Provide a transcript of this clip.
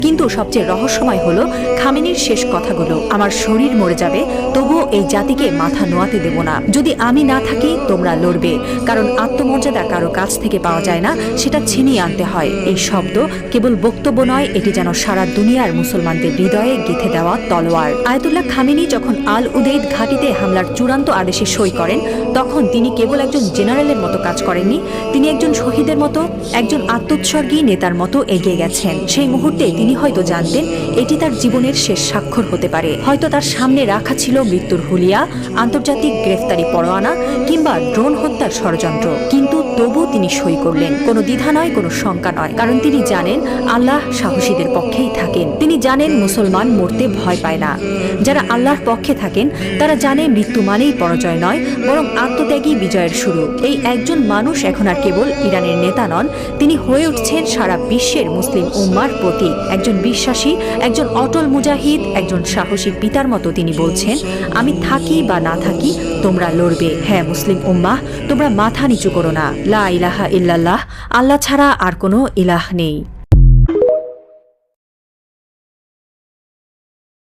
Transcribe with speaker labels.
Speaker 1: কিন্তু সবচেয়ে রহস্যময় হলো খামেনির শেষ কথাগুলো, আমার শরীর মরে যাবে তবুও এই জাতিকে মাথা নোয়াতে দেব না। যদি আমি না থাকি তোমরা লড়বে, কারণ আত্মমর্যাদা কারো কাছ থেকে পাওয়া যায় না, সেটা ছিনিয়ে আনতে হয়। এই শব্দ কেবল বক্তব্য নয়, এটি যেন সারা দুনিয়ার মুসলমানদের হৃদয়ে গেঁথে দেওয়া তলোয়ার। আয়াতুল্লাহ খামেনি যখন আল উদেইদ ঘাঁটিতে হামলার চূড়ান্ত আদেশে সই করেন, তখন তিনি কেবল একজন জেনারেলের মতো কাজ করেননি, তিনি একজন শহীদের মতো, একজন আত্মোৎসর্গী নেতার মতো এগিয়ে গেছেন। সেই মুহূর্তে তিনি হয়তো জানতেন এটি তার জীবনের শেষ স্বাক্ষর হতে পারে। হয়তো তার সামনে রাখা ছিল মৃত্যুর হুলিয়া, আন্তর্জাতিক গ্রেফতারি পরোয়ানা কিংবা ড্রোন হত্যার ষড়যন্ত্র, কিন্তু তবু তিনি সই করলেন। কোনো দ্বিধা নয়, কোনো শঙ্কা নয়, কারণ তিনি জানেন আল্লাহ সাহসীদের পক্ষেই থাকেন। তিনি জানেন মুসলমান মরতে ভয় পায় না। যারা আল্লাহর পক্ষে থাকেন তারা জানে মৃত্যু মানেই পরাজয় নয়, বরং আত্মত্যাগী বিজয়ের শুরু। এই একজন মানুষ এখন আর কেবল ইরানের নেতা নন, তিনি হয়ে উঠছেন সারা বিশ্বের মুসলিম উম্মার প্রতীক। একজন বিশ্বাসী, একজন অটল মুজাহিদ, একজন সাহসী পিতার মতো তিনি বলছেন, আমি থাকি বা না থাকি তোমরা লড়বে। হ্যাঁ মুসলিম উম্মাহ, তোমরা মাথা নিচু করো না। লা ইলাহা ইল্লাল্লাহ, আল্লাহ ছাড়া আর কোনো ইলাহ নেই।